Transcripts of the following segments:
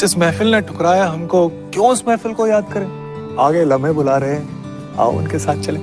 जिस महफिल ने ठुकराया हमको, क्यों उस महफिल को याद करें? आगे लम्हे बुला रहे हैं, आओ उनके साथ चलें।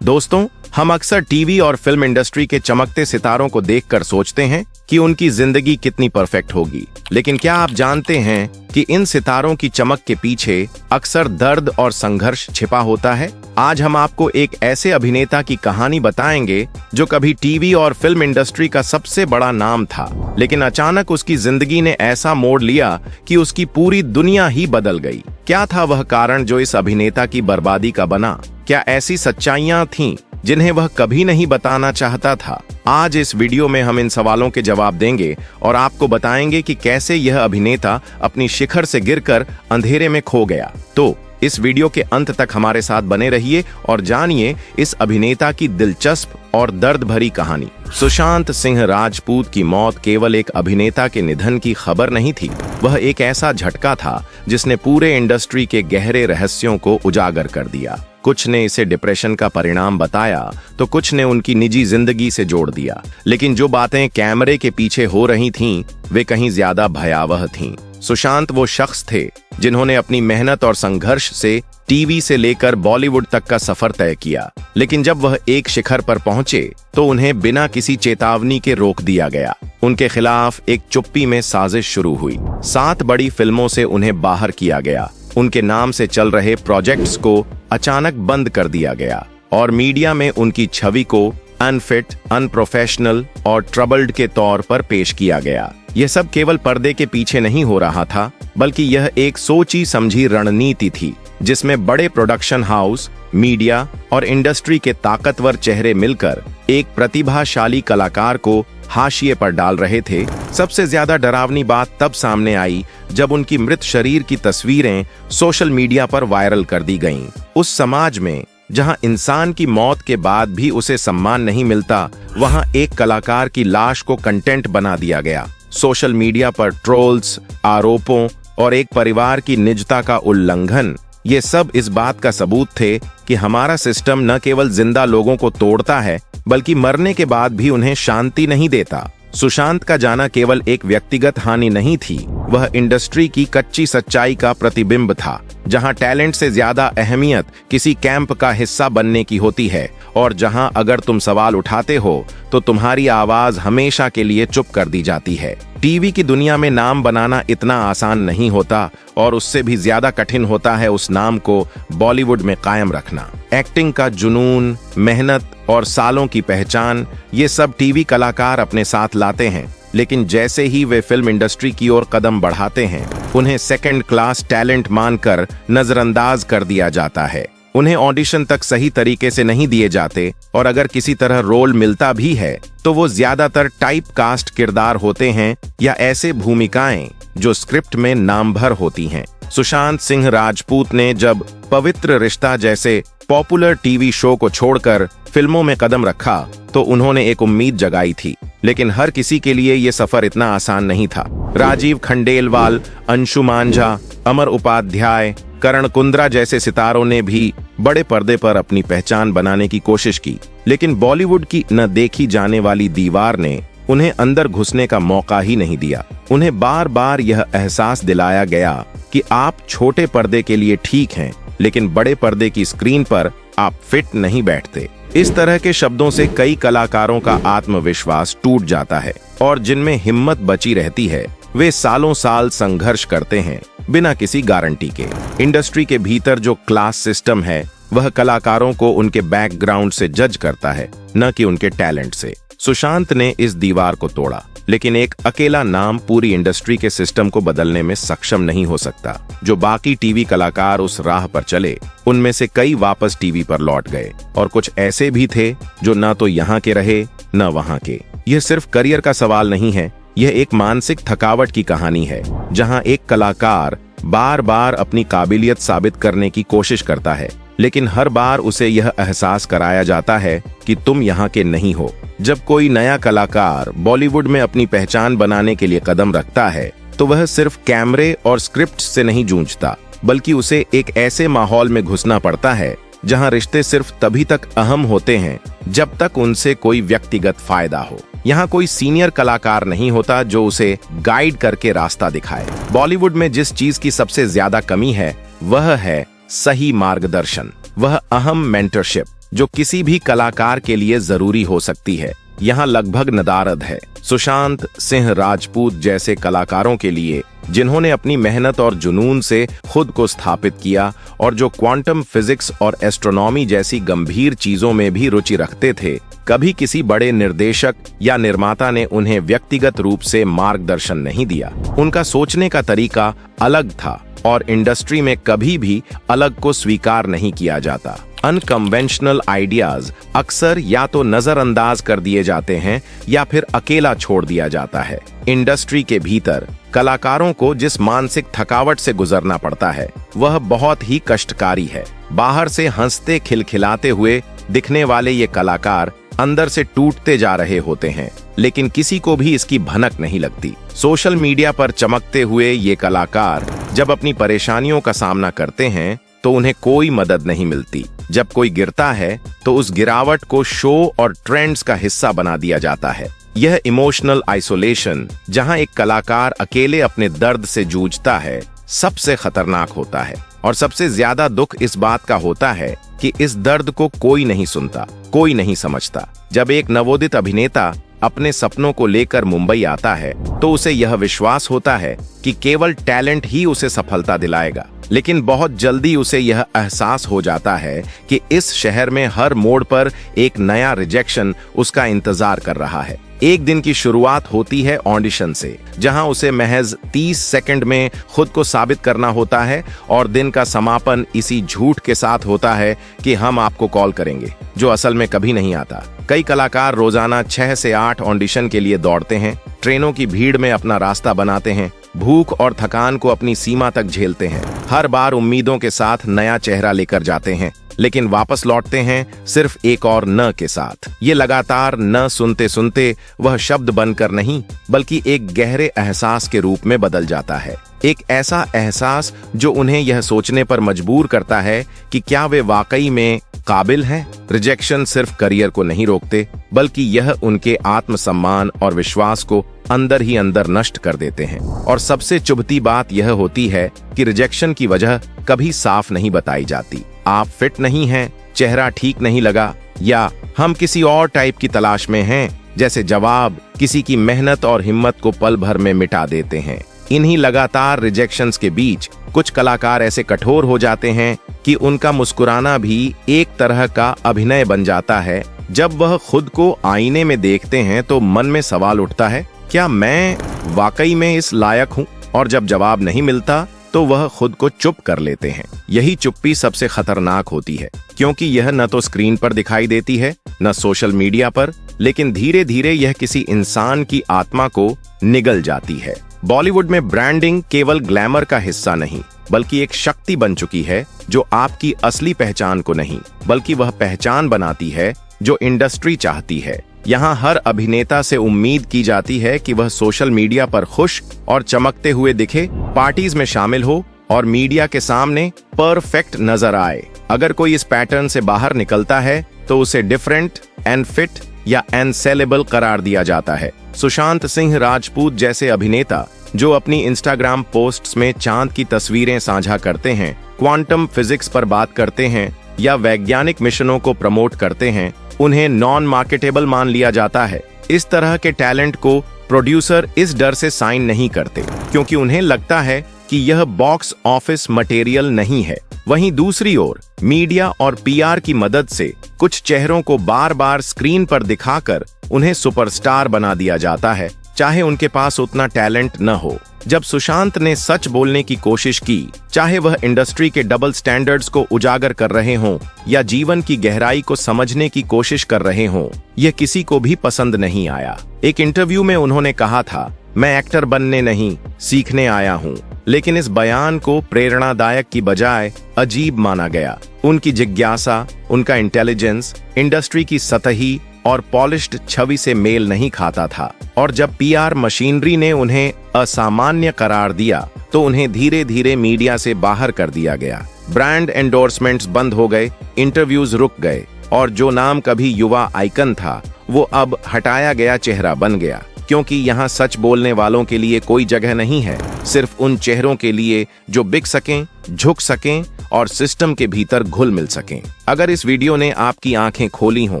दोस्तों, हम अक्सर टीवी और फिल्म इंडस्ट्री के चमकते सितारों को देखकर सोचते हैं कि उनकी जिंदगी कितनी परफेक्ट होगी, लेकिन क्या आप जानते हैं कि इन सितारों की चमक के पीछे अक्सर दर्द और संघर्ष छिपा होता है? आज हम आपको एक ऐसे अभिनेता की कहानी बताएंगे जो कभी टीवी और फिल्म इंडस्ट्री का सबसे बड़ा नाम था, लेकिन अचानक उसकी जिंदगी ने ऐसा मोड़ लिया कि उसकी पूरी दुनिया ही बदल गई। क्या था वह कारण जो इस अभिनेता की बर्बादी का बना? क्या ऐसी सच्चाइयां थीं जिन्हें वह कभी नहीं बताना चाहता था? आज इस वीडियो में हम इन सवालों के जवाब देंगे और आपको बताएंगे कि कैसे यह अभिनेता अपनी शिखर से गिरकर अंधेरे में खो गया। तो इस वीडियो के अंत तक हमारे साथ बने रहिए और जानिए इस अभिनेता की दिलचस्प और दर्द भरी कहानी। सुशांत सिंह राजपूत की मौत केवल एक अभिनेता के निधन की खबर नहीं थी, वह एक ऐसा झटका था जिसने पूरे इंडस्ट्री के गहरे रहस्यों को उजागर कर दिया। कुछ ने इसे डिप्रेशन का परिणाम बताया तो कुछ ने उनकी निजी जिंदगी से जोड़ दिया, लेकिन जो बातें कैमरे के पीछे हो रही थीं, वे कहीं ज्यादा भयावह थीं। सुशांत वो शख्स थे जिन्होंने अपनी मेहनत और संघर्ष से टीवी से लेकर बॉलीवुड तक का सफर तय किया, लेकिन जब वह एक शिखर पर पहुंचे तो उन्हें बिना किसी चेतावनी के रोक दिया गया। उनके खिलाफ एक चुप्पी में साजिश शुरू हुई। 7 बड़ी फिल्मों से उन्हें बाहर किया गया, उनके नाम से चल रहे प्रोजेक्ट्स को अचानक बंद कर दिया गया और मीडिया में उनकी छवि को अनफिट, अनप्रोफेशनल और ट्रबल्ड के तौर पर पेश किया गया। यह सब केवल पर्दे के पीछे नहीं हो रहा था, बल्कि यह एक सोची समझी रणनीति थी जिसमें बड़े प्रोडक्शन हाउस, मीडिया और इंडस्ट्री के ताकतवर चेहरे मिलकर एक प्रतिभाशाली कलाकार को हाशिए पर डाल रहे थे। सबसे ज्यादा डरावनी बात तब सामने आई जब उनकी मृत शरीर की तस्वीरें सोशल मीडिया पर वायरल कर दी गईं। उस समाज में जहां इंसान की मौत के बाद भी उसे सम्मान नहीं मिलता, वहां एक कलाकार की लाश को कंटेंट बना दिया गया। सोशल मीडिया पर ट्रोल्स, आरोपों और एक परिवार की निजता का उल्लंघन, ये सब इस बात का सबूत थे कि हमारा सिस्टम न केवल जिंदा लोगों को तोड़ता है, बल्कि मरने के बाद भी उन्हें शांति नहीं देता। सुशांत का जाना केवल एक व्यक्तिगत हानि नहीं थी, वह इंडस्ट्री की कच्ची सच्चाई का प्रतिबिंब था, जहां टैलेंट से ज्यादा अहमियत किसी कैंप का हिस्सा बनने की होती है और जहां अगर तुम सवाल उठाते हो तो तुम्हारी आवाज हमेशा के लिए चुप कर दी जाती है। टीवी की दुनिया में नाम बनाना इतना आसान नहीं होता और उससे भी ज्यादा कठिन होता है उस नाम को बॉलीवुड में कायम रखना। एक्टिंग का जुनून, मेहनत और सालों की पहचान, ये सब टीवी कलाकार अपने साथ लाते हैं, लेकिन जैसे ही वे फिल्म इंडस्ट्री की ओर कदम बढ़ाते हैं, उन्हें सेकंड क्लास टैलेंट मानकर नजरअंदाज कर दिया जाता है। उन्हें ऑडिशन तक सही तरीके से नहीं दिए जाते और अगर किसी तरह रोल मिलता भी है तो वो ज्यादातर टाइप कास्ट किरदार होते हैं या ऐसे भूमिकाएं जो स्क्रिप्ट में नाम भर होती हैं। सुशांत सिंह राजपूत ने जब पवित्र रिश्ता जैसे पॉपुलर टीवी शो को छोड़कर फिल्मों में कदम रखा तो उन्होंने एक उम्मीद जगाई थी, लेकिन हर किसी के लिए ये सफर इतना आसान नहीं था। राजीव खंडेलवाल, अंशु मांझा, अमर उपाध्याय, करण कुंद्रा जैसे सितारों ने भी बड़े पर्दे पर अपनी पहचान बनाने की कोशिश की, लेकिन बॉलीवुड की न देखी जाने वाली दीवार ने उन्हें अंदर घुसने का मौका ही नहीं दिया। उन्हें बार बार यह एहसास दिलाया गया कि आप छोटे पर्दे के लिए ठीक हैं, लेकिन बड़े पर्दे की स्क्रीन पर आप फिट नहीं बैठते। इस तरह के शब्दों से कई कलाकारों का आत्मविश्वास टूट जाता है और जिनमें हिम्मत बची रहती है वे सालों साल संघर्ष करते हैं बिना किसी गारंटी के। इंडस्ट्री के भीतर जो क्लास सिस्टम है वह कलाकारों को उनके बैकग्राउंड से जज करता है, न कि उनके टैलेंट से। सुशांत ने इस दीवार को तोड़ा, लेकिन एक अकेला नाम पूरी इंडस्ट्री के सिस्टम को बदलने में सक्षम नहीं हो सकता। जो बाकी टीवी कलाकार उस राह पर चले, उनमें से कई वापस टीवी पर लौट गए और कुछ ऐसे भी थे जो न तो यहाँ के रहे न वहाँ के। यह सिर्फ करियर का सवाल नहीं है, यह एक मानसिक थकावट की कहानी है, जहां एक कलाकार बार बार अपनी काबिलियत साबित करने की कोशिश करता है, लेकिन हर बार उसे यह एहसास कराया जाता है कि तुम यहाँ के नहीं हो। जब कोई नया कलाकार बॉलीवुड में अपनी पहचान बनाने के लिए कदम रखता है तो वह सिर्फ कैमरे और स्क्रिप्ट से नहीं जूझता, बल्कि उसे एक ऐसे माहौल में घुसना पड़ता है जहां रिश्ते सिर्फ तभी तक अहम होते हैं जब तक उनसे कोई व्यक्तिगत फायदा हो। यहाँ कोई सीनियर कलाकार नहीं होता जो उसे गाइड करके रास्ता दिखाए। बॉलीवुड में जिस चीज की सबसे ज्यादा कमी है वह है सही मार्गदर्शन, वह अहम मेंटरशिप जो किसी भी कलाकार के लिए जरूरी हो सकती है। यहाँ लगभग नदारद है सुशांत सिंह राजपूत जैसे कलाकारों के लिए, जिन्होंने अपनी मेहनत और जुनून से खुद को स्थापित किया और जो क्वांटम फिजिक्स और एस्ट्रोनॉमी जैसी गंभीर चीजों में भी रुचि रखते थे। कभी किसी बड़े निर्देशक या निर्माता ने उन्हें व्यक्तिगत रूप से मार्गदर्शन नहीं दिया। उनका सोचने का तरीका अलग था और इंडस्ट्री में कभी भी अलग को स्वीकार नहीं किया जाता। अनकन्वेंशनल आइडियाज अक्सर या तो नजरअंदाज कर दिए जाते हैं या फिर अकेला छोड़ दिया जाता है। इंडस्ट्री के भीतर कलाकारों को जिस मानसिक थकावट से गुजरना पड़ता है वह बहुत ही कष्टकारी है। बाहर से हंसते खिलखिलाते हुए दिखने वाले ये कलाकार अंदर से टूटते जा रहे होते हैं, लेकिन किसी को भी इसकी भनक नहीं लगती। सोशल मीडिया पर चमकते हुए ये कलाकार जब अपनी परेशानियों का सामना करते हैं तो उन्हें कोई मदद नहीं मिलती। जब कोई गिरता है तो उस गिरावट को शो और ट्रेंड्स का हिस्सा बना दिया जाता है। यह इमोशनल आइसोलेशन, जहां एक कलाकार अकेले अपने दर्द से जूझता है, सबसे खतरनाक होता है। और सबसे ज्यादा दुख इस बात का होता है कि इस दर्द को कोई नहीं सुनता, कोई नहीं समझता। जब एक नवोदित अभिनेता अपने सपनों को लेकर मुंबई आता है तो उसे यह विश्वास होता है कि केवल टैलेंट ही उसे सफलता दिलाएगा, लेकिन बहुत जल्दी उसे यह एहसास हो जाता है कि इस शहर में हर मोड़ पर एक नया रिजेक्शन उसका इंतजार कर रहा है। एक दिन की शुरुआत होती है ऑडिशन से, जहां उसे महज 30 सेकंड में खुद को साबित करना होता है और दिन का समापन इसी झूठ के साथ होता है कि हम आपको कॉल करेंगे, जो असल में कभी नहीं आता। कई कलाकार रोजाना 6 से 8 ऑडिशन के लिए दौड़ते हैं, ट्रेनों की भीड़ में अपना रास्ता बनाते हैं, भूख और थकान को अपनी सीमा तक झेलते हैं। हर बार उम्मीदों के साथ नया चेहरा लेकर जाते हैं, लेकिन वापस लौटते हैं सिर्फ एक और न के साथ। ये लगातार न सुनते सुनते वह शब्द बनकर नहीं बल्कि एक गहरे एहसास के रूप में बदल जाता है। एक ऐसा एहसास जो उन्हें यह सोचने पर मजबूर करता है कि क्या वे वाकई में काबिल हैं। रिजेक्शन सिर्फ करियर को नहीं रोकते, बल्कि यह उनके आत्मसम्मान और विश्वास को अंदर ही अंदर नष्ट कर देते हैं। और सबसे चुभती बात यह होती है कि रिजेक्शन की वजह कभी साफ नहीं बताई जाती। आप फिट नहीं हैं, चेहरा ठीक नहीं लगा, या हम किसी और टाइप की तलाश में हैं जैसे जवाब किसी की मेहनत और हिम्मत को पल भर में मिटा देते हैं। इन्हीं लगातार रिजेक्शंस के बीच कुछ कलाकार ऐसे कठोर हो जाते हैं कि उनका मुस्कुराना भी एक तरह का अभिनय बन जाता है। जब वह खुद को आईने में देखते हैं तो मन में सवाल उठता है, क्या मैं वाकई में इस लायक हूँ? और जब जवाब नहीं मिलता तो वह खुद को चुप कर लेते हैं। यही चुप्पी सबसे खतरनाक होती है, क्योंकि यह न तो स्क्रीन पर दिखाई देती है न सोशल मीडिया पर, लेकिन धीरे धीरे यह किसी इंसान की आत्मा को निगल जाती है। बॉलीवुड में ब्रांडिंग केवल ग्लैमर का हिस्सा नहीं बल्कि एक शक्ति बन चुकी है जो आपकी असली पहचान को नहीं बल्कि वह पहचान बनाती है जो इंडस्ट्री चाहती है। यहाँ हर अभिनेता से उम्मीद की जाती है कि वह सोशल मीडिया पर खुश और चमकते हुए दिखे, पार्टीज में शामिल हो और मीडिया के सामने परफेक्ट नजर आए। अगर कोई इस पैटर्न से बाहर निकलता है तो उसे डिफरेंट, अनफिट या अनसेलेबल करार दिया जाता है। सुशांत सिंह राजपूत जैसे अभिनेता जो अपनी इंस्टाग्राम पोस्ट्स में चांद की तस्वीरें साझा करते हैं, क्वांटम फिजिक्स पर बात करते हैं या वैज्ञानिक मिशनों को प्रमोट करते हैं, उन्हें नॉन मार्केटेबल मान लिया जाता है। इस तरह के टैलेंट को प्रोड्यूसर इस डर से साइन नहीं करते क्योंकि उन्हें लगता है कि यह बॉक्स ऑफिस मटेरियल नहीं है। वहीं दूसरी ओर मीडिया और पीआर की मदद से कुछ चेहरों को बार बार स्क्रीन पर दिखाकर उन्हें सुपरस्टार बना दिया जाता है, चाहे उनके पास उतना टैलेंट न हो। जब सुशांत ने सच बोलने की कोशिश की, चाहे वह इंडस्ट्री के डबल स्टैंडर्ड्स को उजागर कर रहे हों या जीवन की गहराई को समझने की कोशिश कर रहे हों, यह किसी को भी पसंद नहीं आया। एक इंटरव्यू में उन्होंने कहा था, मैं एक्टर बनने नहीं, सीखने आया हूँ। लेकिन इस बयान को प्रेरणादायक की बजाय अजीब माना गया। उनकी जिज्ञासा, उनका इंटेलिजेंस इंडस्ट्री की सतही और पॉलिश्ड छवि से मेल नहीं खाता था। और जब पीआर मशीनरी ने उन्हें असामान्य करार दिया तो उन्हें धीरे धीरे मीडिया से बाहर कर दिया गया। ब्रांड एंडोर्समेंट्स बंद हो गए, इंटरव्यूज रुक गए और जो नाम कभी युवा आइकन था वो अब हटाया गया चेहरा बन गया, क्योंकि यहाँ सच बोलने वालों के लिए कोई जगह नहीं है, सिर्फ उन चेहरों के लिए जो बिक सकें, झुक सकें और सिस्टम के भीतर घुल मिल सकें। अगर इस वीडियो ने आपकी आंखें खोली हों,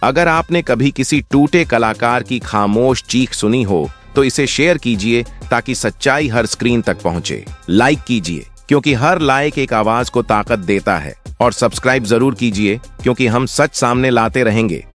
अगर आपने कभी किसी टूटे कलाकार की खामोश चीख सुनी हो, तो इसे शेयर कीजिए ताकि सच्चाई हर स्क्रीन तक पहुंचे। लाइक कीजिए क्योंकि हर लाइक एक आवाज को ताकत देता है, और सब्सक्राइब जरूर कीजिए क्योंकि हम सच सामने लाते रहेंगे।